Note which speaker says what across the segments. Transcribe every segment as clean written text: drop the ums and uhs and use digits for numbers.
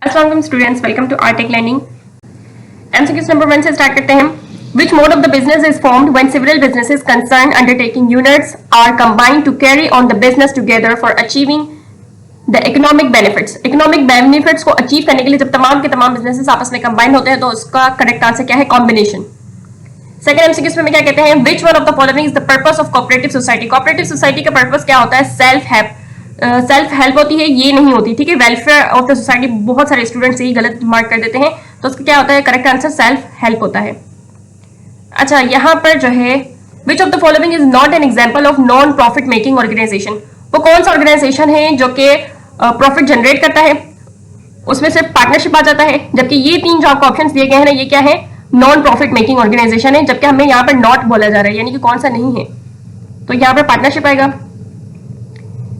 Speaker 1: अस्सलाम students, welcome to Artek learning. MCQs number 1 से start करते हैं। Which mode of the business is formed when several businesses concerned undertaking units are combined to carry on the business together for achieving the economic benefits? Economic benefits को achieve करने के लिए जब तमाम के तमाम businesses आपस में combine होते हैं तो उसका correct answer क्या है? Combination। Second MCQ में क्या कहते हैं? Which one of the following is the purpose of cooperative society? Cooperative society का purpose क्या होता है? सेल्फ हेल्प होती है, ये नहीं होती, ठीक है। वेलफेयर ऑफ द सोसाइटी बहुत सारे स्टूडेंट्स यही गलत मार्क कर देते हैं, तो उसका क्या होता है? करेक्ट आंसर सेल्फ हेल्प होता है। अच्छा, यहाँ पर जो है which of the following is not an example of non profit making organisation? वो कौन सा ऑर्गेनाइजेशन है जो कि प्रॉफिट जनरेट करता है? उसमें सिर्फ पार्टनरशिप आ जाता है, जबकि ये तीन जो आपको ऑप्शन दिए गए हैं ना, ये क्या है? नॉन प्रॉफिट मेकिंग ऑर्गेनाइजेशन है, जबकि हमें यहाँ पर नॉट बोला जा रहा है, यानी कि कौन सा नहीं है, तो यहाँ पर पार्टनरशिप आएगा।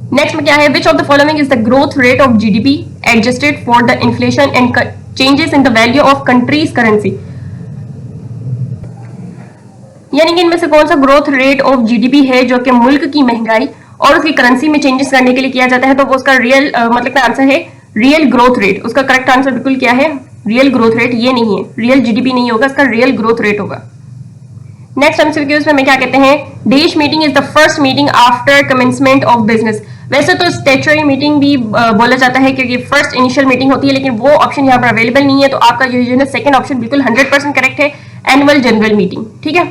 Speaker 1: नेक्स्ट में क्या है? Which of the following is the growth rate of GDP adjusted for the inflation and changes in the value of countries currency? यानी कि इनमें से कौन सा ग्रोथ रेट ऑफ जीडीपी है जो कि मुल्क की महंगाई और उसकी करेंसी में चेंजेस करने के लिए किया जाता है, तो वो उसका रियल मतलब का आंसर है रियल ग्रोथ रेट। उसका करेक्ट आंसर बिल्कुल क्या है? Real growth rate. ये नहीं है, रियल जीडीपी नहीं होगा, इसका रियल ग्रोथ रेट होगा। नेक्स्ट एमसीक्यूज में क्या कहते हैं? Dash meeting is the first meeting after commencement of business. वैसे तो स्टैट्यूटरी मीटिंग भी बोला जाता है क्योंकि फर्स्ट इनिशियल मीटिंग होती है, लेकिन वो ऑप्शन यहाँ पर अवेलेबल नहीं है, तो आपका जो है सेकंड ऑप्शन बिल्कुल 100% करेक्ट है, एनुअल जनरल मीटिंग, ठीक है।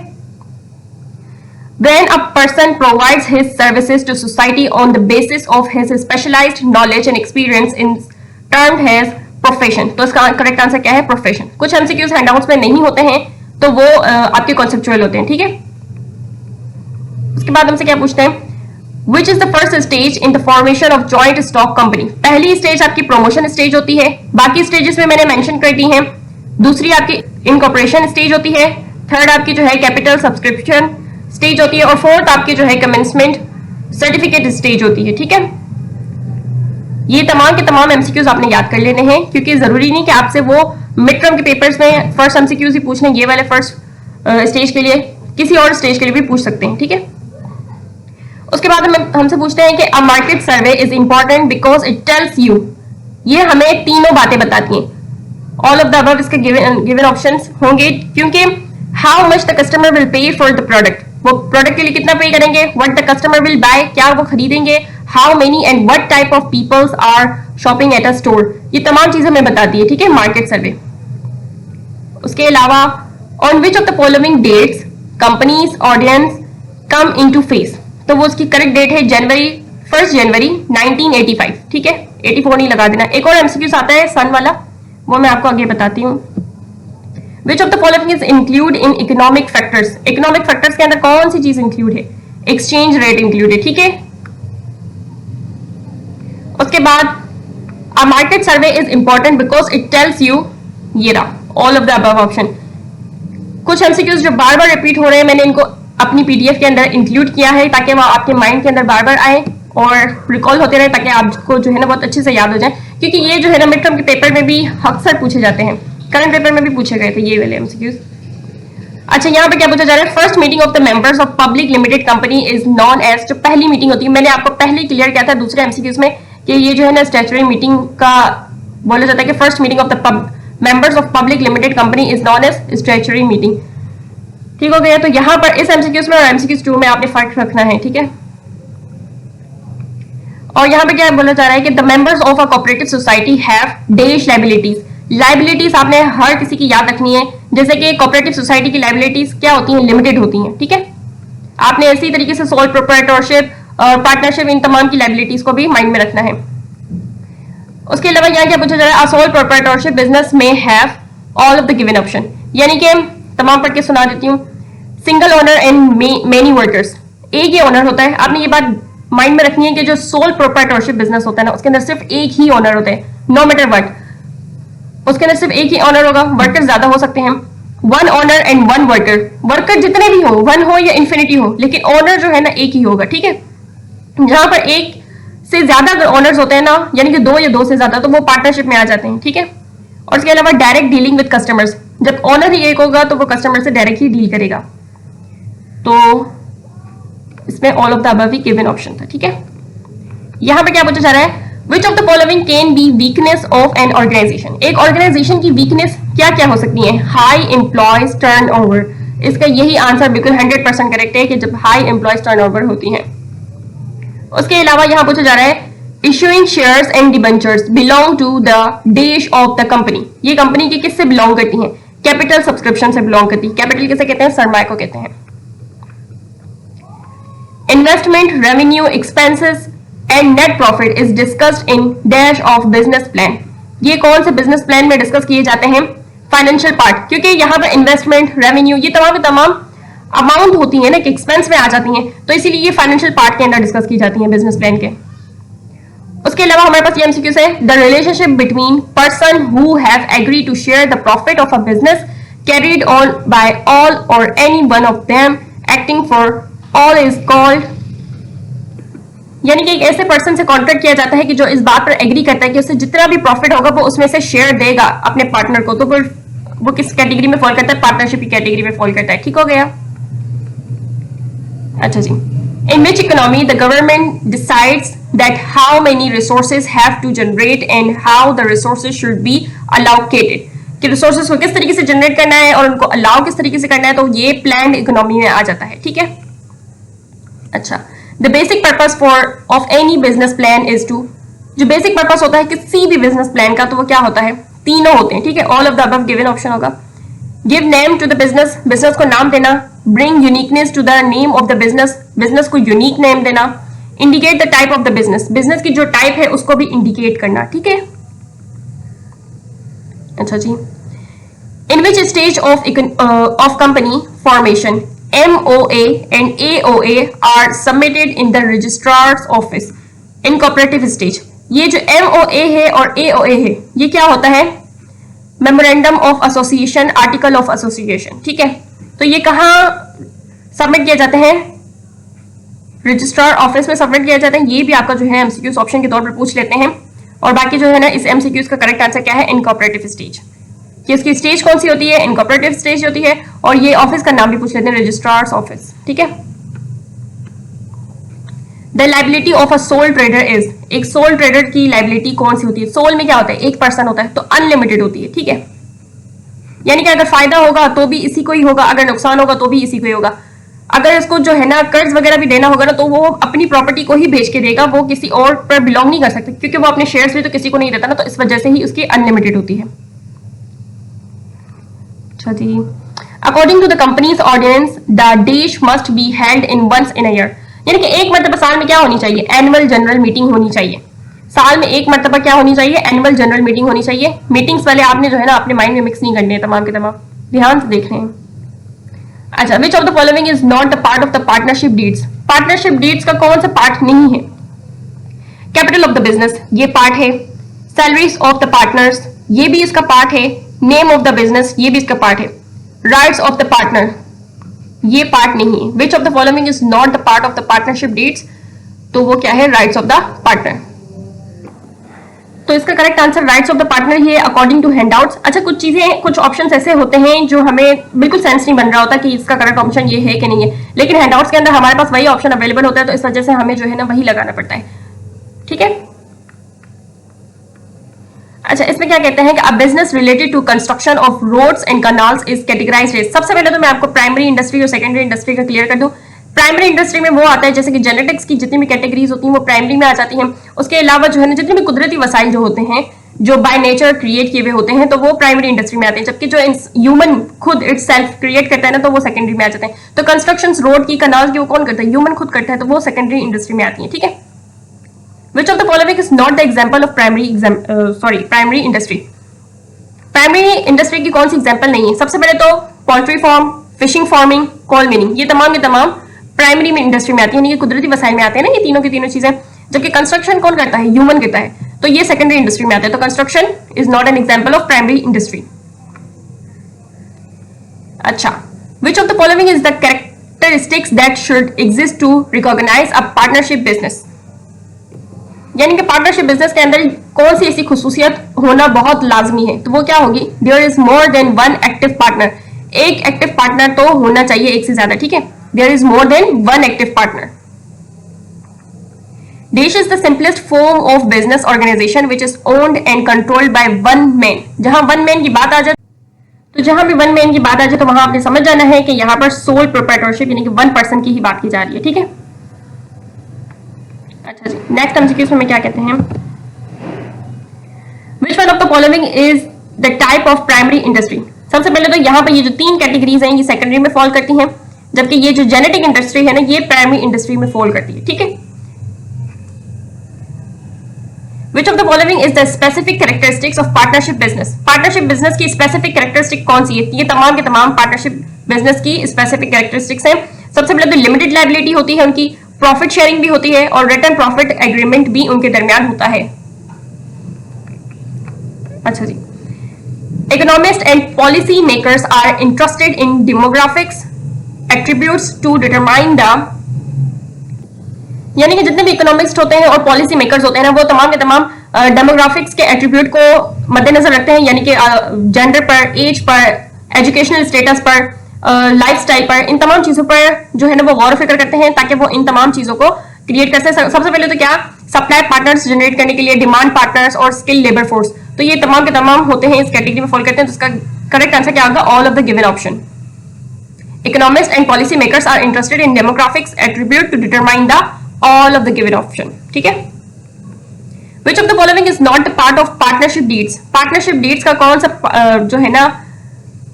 Speaker 1: When a person provides his services to society on the basis of his specialized knowledge and experience in termed as profession, तो इसका करेक्ट आंसर क्या है? प्रोफेशन। कुछ एमसीक्यूज हैंडआउट्स में नहीं होते हैं, तो वो आपके कॉन्सेप्चुअल होते हैं, ठीक है। उसके बाद हमसे क्या पूछते हैं? Which is the first stage in the formation of joint stock company? पहली स्टेज आपकी प्रमोशन स्टेज होती है, बाकी स्टेजेस में मैंने मेंशन कर दी हैं। दूसरी आपकी इनकॉर्पोरेशन स्टेज होती है, थर्ड आपकी जो है कैपिटल सब्सक्रिप्शन स्टेज होती है, और फोर्थ आपकी जो है कमेंसमेंट सर्टिफिकेट स्टेज होती है, ठीक है। ये तमाम के तमाम एमसीक्यूज आपने याद कर लेने हैं, क्योंकि जरूरी नहीं कि आपसे वो मिड टर्म के पेपर्स में फर्स्ट एमसीक्यूज ही पूछने, ये वाले फर्स्ट स्टेज के लिए, किसी और स्टेज के लिए भी पूछ सकते हैं, ठीक है। उसके बाद हमसे पूछते हैं कि a market survey is important because it tells you, ये हमें तीनों बातें बताती हैं। ऑल ऑफ द अबव इसके गिवन ऑप्शंस होंगे, क्योंकि how much the customer will pay for the product, वो प्रोडक्ट के लिए कितना पे करेंगे, what the customer will buy, क्या वो खरीदेंगे, how many and what type of peoples are shopping at a store, ये तमाम चीजें हमें बताती है, ठीक है, मार्केट सर्वे। उसके अलावा on which of the following dates companies audience come into face, तो वो उसकी करेक्ट डेट है फर्स्ट जनवरी 1985, ठीक है, 84 नहीं लगा देना। एक और एमसीक्यूज आता है सन वाला, वो मैं आपको आगे बताती हूँ। विच of the following is include in economic factors? Economic factors के अंदर कौन सी चीज इंक्लूड है? एक्सचेंज रेट इंक्लूड है, ठीक है। उसके बाद अ market survey is important because it tells you, ये रहा all of the above option. कुछ एमसीक्यूज जो बार बार रिपीट हो रहे हैं, मैंने इनको अपनी पीडीएफ के अंदर इंक्लूड किया है ताकि वो आपके माइंड के अंदर बार बार आए और रिकॉल होते रहे, ताकि आपको जो है ना बहुत अच्छे से याद हो जाए, क्योंकि ये जो है ना मिड टर्म के पेपर में भी अक्सर पूछे जाते हैं, करंट पेपर में भी पूछे गए थे ये वाले एमसीक्यूज। अच्छा, यहाँ पे क्या पूछा जा रहा है? First meeting of the members of public limited company is known as, जो पहली मीटिंग होती है, मैंने आपको पहले क्लियर किया था दूसरे एमसीक्यूज में कि ये जो है ना स्टैट्यूटरी मीटिंग का बोला जाता है कि first meeting of the members of public limited company is known as statutory meeting, ठीक हो गया। तो यहाँ पर इस एमसीक्यूज में और एमसीक्यूज 2 में आपने फर्क रखना है, ठीक है। और यहाँ पे क्या बोला जा रहा है कि the members of a cooperative society have dash liabilities. Liabilities आपने हर किसी की याद रखनी है, जैसे कि कोऑपरेटिव सोसाइटी की लायबिलिटीज क्या होती हैं? लिमिटेड होती हैं, ठीक है। आपने इसी तरीके से सोल प्रोप्राइटरशिप और पार्टनरशिप, इन तमाम की लायबिलिटीज को भी माइंड में रखना है। उसके अलावा यहाँ क्या पूछा जा रहा है? अ सोल प्रोप्राइटरशिप बिजनेस में have all of the given option, यानी कि तमाम पढ़ के सुना देती हूँ। Single owner and many workers, एक ही ओनर होता है। आपने ये बात माइंड में रखनी है कि जो सोल प्रोप्राइटरशिप बिजनेस होता है ना, उसके अंदर सिर्फ एक ही ओनर होता है, नो मैटर व्हाट, उसके अंदर सिर्फ एक ही ओनर होगा। वर्कर ज्यादा हो सकते हैं, one owner and one worker, worker जितने भी हो, वन हो या इन्फिनिटी हो, लेकिन ओनर जो है ना एक ही होगा, ठीक है। जहां पर एक से ज्यादा अगर ओनर्स होते हैं ना, यानी कि 2 या 2 से ज्यादा, तो वो पार्टनरशिप में आ जाते हैं, ठीक है। और इसके अलावा डायरेक्ट डीलिंग विद कस्टमर्स, जब ओनर ही एक होगा तो वो कस्टमर से डायरेक्ट ही डील करेगा। तो इसमें all of the above he given option था, ठीक है। यहां पे क्या पूछा जा रहा है? Which of the following can be weakness of an organisation? एक ऑर्गेनाइजेशन की वीकनेस क्या क्या हो सकती है? High employees turnover. इसका यही आंसर बिल्कुल 100% करेक्ट है कि जब हाई एम्प्लॉयज टर्नओवर होती है। उसके अलावा यहां पूछा जा रहा है issuing shares and debentures belong to the dash of the company. ये कंपनी की किससे बिलोंग करती हैं? कैपिटल सब्सक्रिप्शन से बिलोंग करती है। कैपिटल किसे कहते हैं? सरमाए को कहते हैं। Investment, revenue, expenses and net profit is discussed in dash of business plan. ये कौन से बिजनेस प्लान में डिस्कस किए जाते हैं? फाइनेंशियल पार्ट, क्योंकि यहाँ पर इन्वेस्टमेंट, रेवेन्यू ये तमाम अमाउंट होती है ना कि एक्सपेंस में आ जाती हैं, तो इसीलिए ये फाइनेंशियल पार्ट के अंदर डिस्कस की जाती है बिजनेस प्लान के। उसके अलावा हमारे पास ये एमसीक्यूज है the relationship between person who have agree to share the profit of a business carried on by all or any one of them acting for all is called. यानी कि एक ऐसे पर्सन से कॉन्ट्रैक्ट किया जाता है कि जो इस बात पर एग्री करता है कि उससे जितना भी प्रॉफिट होगा वो उसमें से शेयर देगा अपने पार्टनर को, तो वो किस कैटेगरी में फॉल करता है? पार्टनरशिप की कैटेगरी में फॉल करता है। ठीक हो गया? अच्छा जी। In which economy the government decides that how many resources have to generate and how the resources should be allocated? कि resources को किस तरीके से जनरेट करना है और उनको allow किस तरीके से करना है, तो ये planned economy में आ जाता है। ठीक है? अच्छा, the basic purpose of any business plan is to, जो basic purpose होता है किसी भी business plan का, तो वो क्या होता है? तीनों होते हैं। ठीक है? all of the above given option होगा। give name to the business, business को नाम देना। bring uniqueness to the name of the business, business को unique name देना। indicate the type of the business, business की जो type है उसको भी indicate करना। ठीक है? अच्छा जी। in which stage of company formation MOA and AOA are submitted in the registrar's office in cooperative stage? ये जो MOA है और AOA है ये क्या होता है? Memorandum of association, article of association. ठीक है? तो ये कहाँ सबमिट किया जाते हैं? रजिस्ट्रार ऑफिस में सबमिट किया जाता है। ये भी आपका जो है एमसीक्यूज ऑप्शन के तौर पर पूछ लेते हैं। और बाकी जो है ना इस एमसीक्यूज का करेक्ट आंसर क्या है? इनकॉर्पोरेटिव स्टेज। कि इसकी स्टेज कौन सी होती है? इनकॉर्पोरेटिव स्टेज होती है। और ये ऑफिस का नाम भी पूछ लेते हैं, रजिस्ट्रार्स ऑफिस। ठीक है? The liability of a soul trader is, एक सोल ट्रेडर की लाइबिलिटी कौन सी होती है? सोल में क्या होता है? एक पर्सन होता है, तो अनलिमिटेड होती है। ठीक है? यानी कि अगर फायदा होगा तो भी इसी को ही होगा, अगर नुकसान होगा तो भी इसी को ही होगा। अगर इसको जो है ना कर्ज वगैरह भी देना होगा ना, तो वो अपनी प्रॉपर्टी को ही बेच के देगा, वो किसी और पर बिलोंग नहीं कर सकता, क्योंकि वो अपने शेयर्स भी तो किसी को नहीं देता ना, तो इस वजह से ही उसकी अनलिमिटेड होती है। अच्छा जी। According to the companies ordinance the dash must be held in once in a year. यानी कि एक मरतबा साल में क्या होनी चाहिए? एनुअल जनरल मीटिंग होनी चाहिए। साल में एक मरतबा क्या होनी चाहिए? एनुअल जनरल मीटिंग होनी चाहिए। मीटिंग्स वाले आपने जो है ना अपने माइंड में मिक्स नहीं करने हैं, तमाम के तमाम ध्यान से देख रहे हैं। अच्छा, which of the following is not the part of the partnership deeds? Partnership deeds का कौन सा पार्ट नहीं है? कैपिटल ऑफ द बिजनेस ये पार्ट है। सैलरीज ऑफ द पार्टनर्स ये भी इसका पार्ट है। नेम ऑफ द बिजनेस ये भी इसका पार्ट है। राइट्स ऑफ द पार्टनर ये पार्ट नहीं है। Which of the following is not the part of the partnership deeds? तो वो क्या है? Rights of the partner. तो इसका correct answer rights of the partner ही है अकॉर्डिंग टू हैंडआउट्स। अच्छा, कुछ चीजें, कुछ ऑप्शंस ऐसे होते हैं जो हमें बिल्कुल सेंस नहीं बन रहा होता कि इसका करेक्ट ऑप्शन ये है कि नहीं है, लेकिन हैंडआउट्स के अंदर हमारे पास वही ऑप्शन अवेलेबल होता है, तो इस वजह से हमें जो है ना वही लगाना पड़ता है। ठीक है? अच्छा, इसमें क्या कहते हैं कि a business related to construction of roads and canals is categorised as. सबसे पहले तो मैं आपको प्राइमरी इंडस्ट्री और सेकेंडरी इंडस्ट्री का क्लियर कर दूं। प्राइमरी इंडस्ट्री में वो आता है जैसे कि जेनेटिक्स की जितनी भी कैटेगरीज होती हैं वो प्राइमरी में आ जाती हैं। उसके अलावा जो है ना जितने भी कुदरती वसाइल जो होते हैं, जो बाय नेचर क्रिएट किए हुए होते हैं, तो वो प्राइमरी इंडस्ट्री में आते हैं। जबकि जो ह्यूमन खुद इटसेल्फ क्रिएट करता है ना, तो वो सेकेंडरी में आ जाते हैं। तो कंस्ट्रक्शन रोड की, कैनाल की वो कौन करता है? ह्यूमन खुद करता है, तो वो सेकेंडरी इंडस्ट्री में आती है। ठीक है? Which of the following is not the example of primary industry? Primary industry की कौन सी एग्जाम्पल नहीं है? सबसे पहले तो पोल्ट्री फार्म, फिशिंग, फार्मिंग, कोल मिनिंग, ये तमाम प्राइमरी में इंडस्ट्री में आती है, यानी कि कुदरती वसाइल में आते हैं ना ये तीनों की तीनों चीजें। जबकि कंस्ट्रक्शन कौन करता है? ह्यूमन करता है, तो ये सेकेंडरी इंडस्ट्री में आते हैं। तो construction is not an example of primary industry. अच्छा, which of the following is the characteristics that should exist to recognise a partnership business? यानी कि पार्टनरशिप बिजनेस के अंदर कौन सी ऐसी खुसूसियत होना बहुत लाजमी है? तो वो क्या होगी? There is more than one active partner. एक एक्टिव पार्टनर तो होना चाहिए, एक से ज्यादा। ठीक है? There is more than one active partner. This is the simplest form of business organisation which is owned and controlled by one man. जहां वन मैन की बात आ जाए तो जहां भी वन मैन की बात आ जाए तो वहां आपने समझ जाना है कि यहाँ पर सोल प्रोप्राइटरशिप यानी कि वन पर्सन की ही बात की जा रही है, ठीक है। अच्छा जी, नेक्स्ट एमसीक्यूज में क्या कहते हैं, which one of the following is the type of primary industry. सबसे पहले तो यहाँ पर ये जो 3 कैटेगरीज हैं ये सेकेंडरी में फॉल करती हैं, जबकि ये जो जेनेटिक इंडस्ट्री है ना ये प्राइमरी इंडस्ट्री में फॉल करती है, ठीक है। Which of the following is the specific characteristics of partnership business? Partnership business की specific characteristic कौन सी है? ये तमाम के तमाम partnership business की specific characteristics हैं। सबसे पहले तो limited liability होती है उनकी, profit sharing भी होती है और return profit agreement भी उनके दरमियान होता है। अच्छा जी, economists and policy makers are interested in demographics attributes to determine the, यानी कि जितने भी इकोनॉमिस्ट होते हैं और पॉलिसी मेकर्स होते हैं ना वो तमाम के तमाम डेमोग्राफिक्स के एट्रीब्यूट को मद्देनजर रखते हैं, यानी कि जेंडर पर, एज पर, एजुकेशनल स्टेटस पर, लाइफस्टाइल पर, इन तमाम चीजों पर जो है ना वो गौर फिक्र करते हैं ताकि वो इन तमाम चीजों को क्रिएट कर सकें। सबसे पहले तो क्या, सप्लाई पार्टनर्स जनरेट करने के लिए डिमांड पार्टनर्स और स्किल लेबर फोर्स, तो ये तमाम के तमाम होते हैं, इस कैटेगरी में फॉल करते हैं। तो इसका करेक्ट आंसर क्या होगा, all of the given option. Economist and policy makers are interested in demographics attribute to determine the all of the given option, ठीक है। Which of the following is not the part of partnership deeds? Partnership deeds का कौन सा जो है ना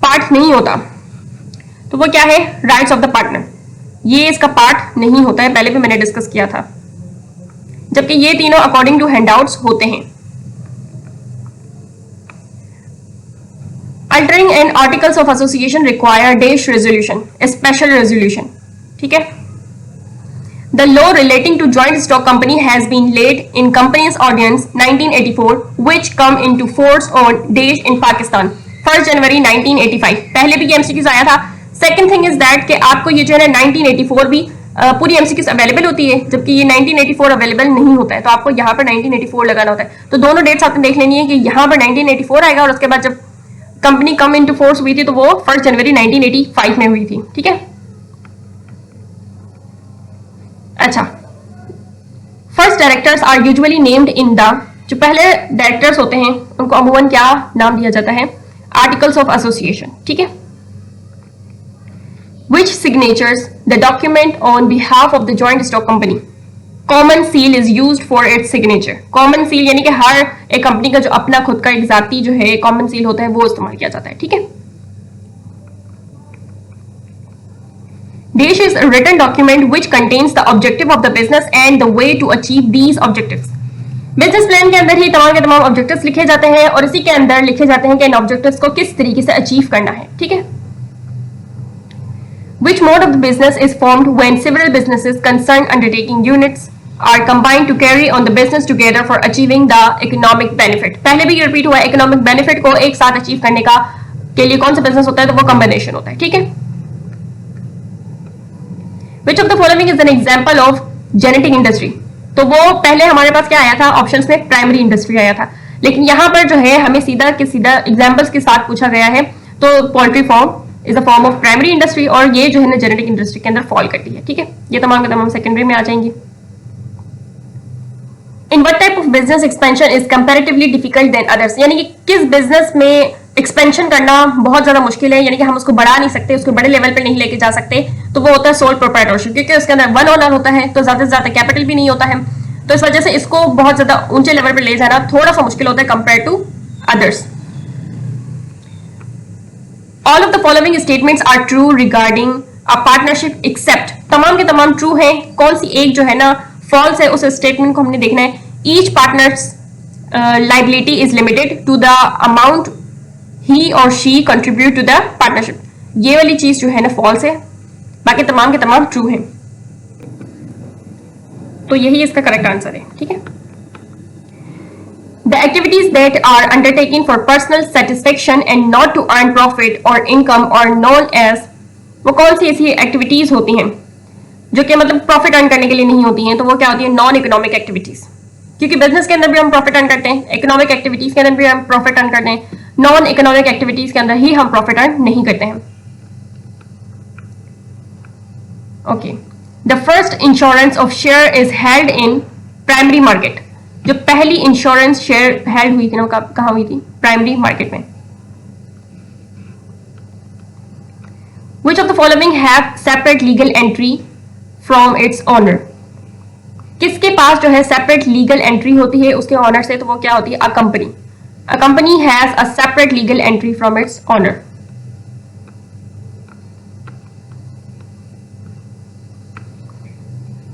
Speaker 1: part नहीं होता, तो वो क्या है, राइट्स ऑफ द पार्टनर, ये इसका पार्ट नहीं होता है, पहले भी मैंने डिस्कस किया था। जबकि ये तीनों अकॉर्डिंग टू हैंडआउट्स होते हैं। Altering and articles of association require dash resolution, special resolution, ठीक है। The law relating to joint stock company has been laid in Companies Ordinance 1984, which come into force on dash in Pakistan 1 जनवरी 1985। पहले भी ये MCQs आया था। Second thing is that कि आपको ये जो है ना 1984 भी पूरी MCQs अवेलेबल होती है, जबकि ये 1984 अवेलेबल नहीं होता है, तो आपको यहाँ पर 1984 लगाना होता है। तो दोनों डेट्स आपने देख लेनी है कि यहाँ पर 1984 आएगा और उसके बाद जब कंपनी कम इनटू फोर्स हुई थी तो वो 1 जनवरी 1985 में हुई थी, ठीक है। अच्छा, first directors are usually named in the, जो पहले डायरेक्टर्स होते हैं उनको अमूमन क्या नाम दिया जाता है, आर्टिकल्स ऑफ एसोसिएशन, ठीक है। Which signatures the document on behalf of the joint stock company, common seal is used for its signature. Common seal यानी कि हर एक कंपनी का जो अपना खुद का एक जाती जो है कॉमन सील होता है वो इस्तेमाल किया जाता है, ठीक है। Dash is a written document which contains the objective of the business and the way to achieve these objectives. Business plan के अंदर ही तमाम के तमाम ऑब्जेक्टिव्स लिखे जाते हैं और इसी के अंदर लिखे जाते हैं कि इन ऑब्जेक्टिव्स को किस तरीके से अचीव करना है, ठीक है। Which mode of the business is formed when several businesses concerned undertaking units are combined to carry on the business together for achieving the economic benefit? पहले भी रिपीट हुआ है, इकोनॉमिक बेनिफिट को एक साथ अचीव करने का के लिए कौन सा बिजनेस होता है, तो वो कॉम्बिनेशन होता है, ठीक है। Which of the following is an example of genetic industry? तो वो पहले हमारे पास क्या आया था, ऑप्शंस में प्राइमरी इंडस्ट्री आया था, लेकिन यहाँ पर जो है हमें सीधा के सीधा एग्जांपल्स के साथ पूछा गया है, तो poultry farm is a form of primary industry और ये जो है ना जेनेटिक इंडस्ट्री के अंदर फॉल करती है, ठीक है। ये तमाम के तमाम सेकेंडरी में आ जाएंगे। In what type of business expansion is comparatively difficult than others, यानी कि किस बिजनेस में एक्सपेंशन करना बहुत ज्यादा मुश्किल है, यानी कि हम उसको बढ़ा नहीं सकते, उसको बड़े लेवल पे नहीं लेके जा सकते, तो वो होता है सोल प्रोप्राइटरशिप, क्योंकि उसके अंदर वन ओनर होता है तो ज्यादा से ज्यादा कैपिटल भी नहीं होता है, तो इस वजह से इसको बहुत ज्यादा ऊंचे लेवल पे ले जाना थोड़ा सा मुश्किल होता है compare to others. All of the following statements are true regarding a partnership except, तमाम के तमाम ट्रू हैं, कौन सी एक जो है ना फॉल्स है, उस स्टेटमेंट को हमने देखना है। Each partner's liability is limited to the amount he or she contribute to the partnership, ये वाली चीज जो है ना फॉल्स है, बाकी तमाम के तमाम ट्रू हैं, तो यही इसका करेक्ट आंसर है, ठीक है। The activities that are undertaken for personal satisfaction and not to earn profit or income are known as, वो कौन सी ऐसी एक्टिविटीज होती हैं जो कि मतलब प्रॉफिट अर्न करने के लिए नहीं होती हैं, तो वो क्या होती है, नॉन इकोनॉमिक एक्टिविटीज, क्योंकि बिजनेस के अंदर भी हम प्रॉफिट अर्न करते हैं, इकोनॉमिक एक्टिविटीज के अंदर भी हम प्रॉफिट अर्न करते हैं, नॉन इकोनॉमिक एक्टिविटीज के अंदर ही हम प्रॉफिट अर्न नहीं करते हैं। Okay, the first insurance of share is held in primary market, जो पहली इंश्योरेंस शेयर हेल्ड हुई थी ना, कहां हुई थी? प्राइमरी मार्केट में। Which of the following have separate legal entry from its owner? किसके पास जो है सेपरेट लीगल एंट्री होती है उसके ऑनर से? तो वो क्या होती है? A company. A company has a separate legal entry from its owner.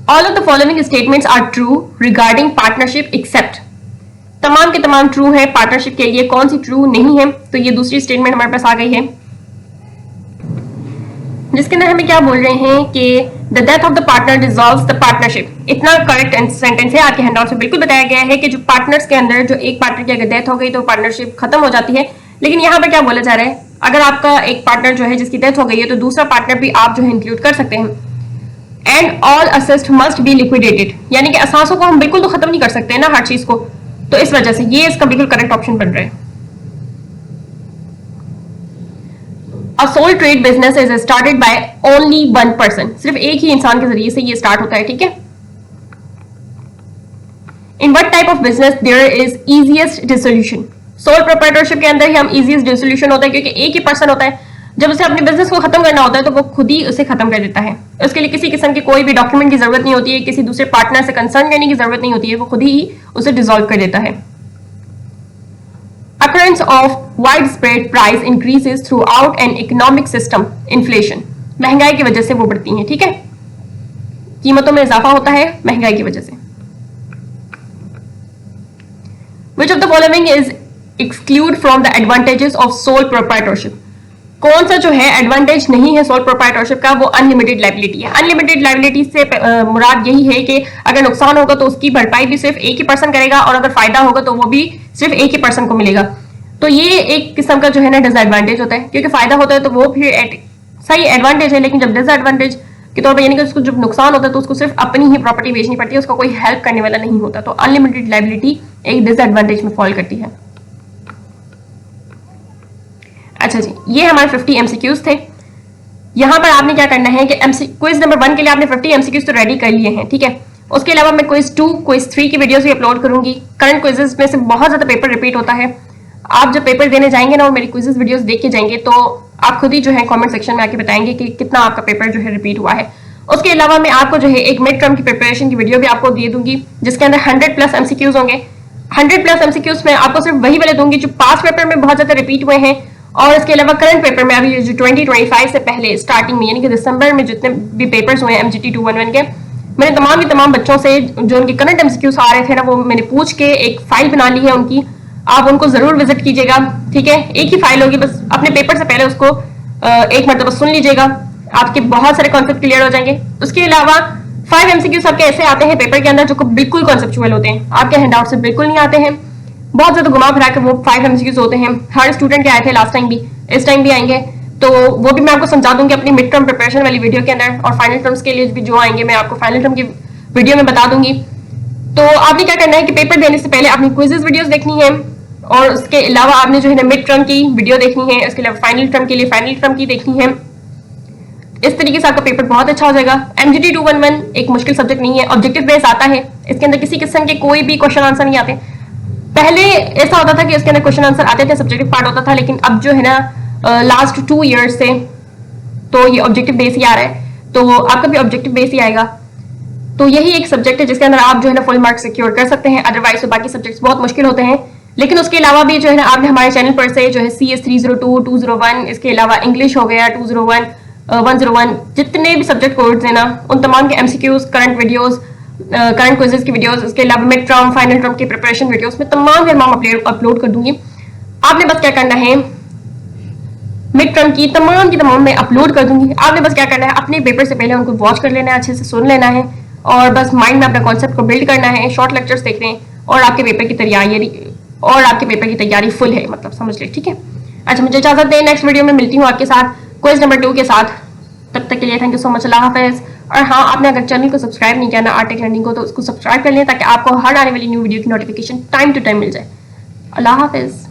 Speaker 1: All of the following statements are true regarding partnership except. तमाम के तमाम ट्रू है पार्टनरशिप के लिए, कौन सी ट्रू नहीं है? तो ये दूसरी स्टेटमेंट हमारे पास आ गई है, जिसके अंदर हमें क्या बोल रहे हैं कि the death of the partner dissolves the partnership. इतना करेक्ट सेंटेंस है, आपके हैंडआउट में बिल्कुल बताया गया है कि जो पार्टनर्स के अंदर जो एक पार्टनर की अगर डेथ हो गई तो पार्टनरशिप खत्म हो जाती है। लेकिन यहाँ पर क्या बोला जा रहा है, अगर आपका एक पार्टनर जो है जिसकी डेथ हो गई है तो दूसरा पार्टनर भी आप जो है इंक्लूड कर सकते हैं। And all assets must be liquidated, यानी कि असासों को हम बिल्कुल तो खत्म नहीं कर सकते ना हर चीज को, तो इस वजह से ये इसका बिल्कुल करेक्ट ऑप्शन बन रहा है। A sole trade business is started by only one person, सिर्फ एक ही इंसान के जरिए से ये स्टार्ट होता है, ठीक है। In what type of business there is easiest dissolution? Sole proprietorship के अंदर ही हम easiest dissolution होता है, क्योंकि एक ही पर्सन होता है, जब उसे अपने बिजनेस को खत्म करना होता है तो वो खुद ही उसे खत्म कर देता है। उसके लिए किसी किस्म की कोई भी डॉक्यूमेंट की जरूरत नहीं होती है, किसी दूसरे पार्टनर से कंसर्न करने की जरूरत नहीं होती है, वो खुद ही उसे डिसॉल्व कर देता है। Occurrence of widespread price increases throughout an economic system, inflation, महंगाई की वजह से वो बढ़ती हैं, ठीक है, कीमतों में इजाफा होता है महंगाई की वजह से। Which of the following is exclude from the advantages of sole proprietorship? कौन सा जो है एडवांटेज नहीं है सोल प्रोप्राइटरशिप का? वो अनलिमिटेड लायबिलिटी है। अनलिमिटेड लायबिलिटी से मुराद यही है कि अगर नुकसान होगा तो उसकी भरपाई भी सिर्फ एक ही पर्सन करेगा, और अगर फायदा होगा तो वो भी सिर्फ एक ही पर्सन को मिलेगा। तो ये एक किस्म का जो है ना डिसएडवांटेज होता है, क्योंकि फायदा होता है तो वो फिर सही एडवांटेज है, लेकिन जब डिसएडवांटेज के तौर पर यानी कि उसको जब नुकसान होता है तो उसको सिर्फ अपनी ही प्रॉपर्टी बेचनी पड़ती है, उसका कोई हेल्प करने वाला नहीं होता। तो अनलिमिटेड लायबिलिटी एक डिसएडवांटेज में फॉल करती है। अच्छा जी, ये हमारे 50 एमसीक्यूज थे। यहां पर आपने क्या करना है कि क्विज नंबर 1 के लिए आपने 50 एमसीक्यूज तो रेडी कर लिए हैं, ठीक है। उसके अलावा मैं क्विज 2, क्विज 3 की वीडियोस भी अपलोड करूंगी। करंट क्विजेस में से बहुत ज्यादा पेपर रिपीट होता है। आप जब पेपर देने जाएंगे ना और मेरी क्विजेस वीडियोस देख के जाएंगे तो आप खुद ही जो है कमेंट सेक्शन में आके बताएंगे कि कितना आपका पेपर जो है रिपीट हुआ है। उसके अलावा मैं आपको जो है एक मिड टर्म की प्रिपरेशन की वीडियो भी आपको दे दूंगी, जिसके अंदर 100+ एमसीक्यूज होंगे। 100+ एमसीक्यूज में आपको सिर्फ वही वाले दूंगी जो पास पेपर में बहुत ज्यादा रिपीट हुए हैं, और इसके अलावा करंट पेपर में अभी जो 2025 से पहले स्टार्टिंग में यानी कि दिसंबर में जितने भी पेपर्स हुए हैं MGT 211 के, मैंने तमाम बच्चों से जो उनके करंट एमसीक्यूज आ रहे थे ना, वो मैंने पूछ के एक फाइल बना ली है उनकी। आप उनको जरूर विजिट कीजिएगा, ठीक है। एक ही फाइल होगी, बस अपने पेपर से पहले उसको एक मरतबा सुन लीजिएगा, आपके बहुत सारे कॉन्सेप्ट क्लियर हो जाएंगे। उसके अलावा 5 एमसीक्यूज आपके ऐसे आते हैं पेपर के अंदर जो बिल्कुल कॉन्सेप्चुअल होते हैं, आपके हैंडआउट से बिल्कुल नहीं आते हैं, बहुत ज्यादा घुमा फिरा के वो 5 एमसीक्यूज होते हैं। हर स्टूडेंट के आए थे लास्ट टाइम भी, इस टाइम भी आएंगे, तो वो भी मैं आपको समझा दूंगी अपनी मिड टर्म प्रिपरेशन वाली वीडियो के अंदर, और फाइनल टर्म्स के लिए भी जो आएंगे मैं आपको फाइनल टर्म की वीडियो में बता दूंगी। तो आपने क्या करना है कि पेपर देने से पहले अपनी क्विजेस वीडियोस देखनी है, और उसके अलावा आपने जो है ना मिड टर्म की वीडियो देखनी है, इसके अलावा फाइनल टर्म के लिए फाइनल टर्म की देखनी है। इस तरीके से आपका पेपर बहुत अच्छा हो जाएगा। MGT 211 एक मुश्किल सब्जेक्ट नहीं है, ऑब्जेक्टिव बेस आता है, इसके अंदर किसी किस्म के कोई भी क्वेश्चन आंसर नहीं आते। पहले ऐसा होता था कि इसके अंदर क्वेश्चन आंसर आते थे, सब्जेक्टिव पार्ट होता था, लेकिन अब जो है ना लास्ट 2 ईयर्स से तो ये ऑब्जेक्टिव बेस ही आ रहा है, तो आपका भी ऑब्जेक्टिव बेस ही आएगा। तो यही एक सब्जेक्ट है जिसके अंदर आप जो है ना फुल मार्क्स सिक्योर कर सकते हैं, अदरवाइज तो बाकी सब्जेक्ट्स बहुत मुश्किल होते हैं। लेकिन उसके अलावा भी जो है ना आपने हमारे चैनल पर से जो है CS 302, 201, इसके अलावा इंग्लिश हो गया 201, 101, जितने भी सब्जेक्ट कोड्स हैं ना, उन तमाम के MCQs, current videos, current quizzes की वीडियोस, इसके अलावा मिड टर्म, फाइनल टर्म की प्रिपरेशन वीडियोस में तमाम अपलोड कर दूंगी। आपने बस क्या करना है, मिड टर्म की तमाम मैं अपलोड कर दूंगी। आपने बस क्या करना है, अपने पेपर से पहले उनको वॉच कर लेना है, अच्छे से सुन लेना है, और बस माइंड में अपने कॉन्सेप्ट को बिल्ड करना है, शॉर्ट लेक्चर्स देखने हैं, और आपके पेपर की तैयारी फुल है, मतलब समझ ले, ठीक है। अच्छा, मुझे इजाजत दें, नेक्स्ट वीडियो में मिलती हूँ आपके साथ क्विज नंबर 2 के साथ। तब तक के लिए थैंक यू सो मच, अल्लाह हाफिज। और हाँ, आपने अगर चैनल को सब्सक्राइब नहीं किया ना आर्टेक लर्निंग को, तो उसको सब्सक्राइब कर लें ताकि आपको हर आने वाली न्यू वीडियो की नोटिफिकेशन टाइम टू टाइम मिल जाए। अल्लाह हाफिज।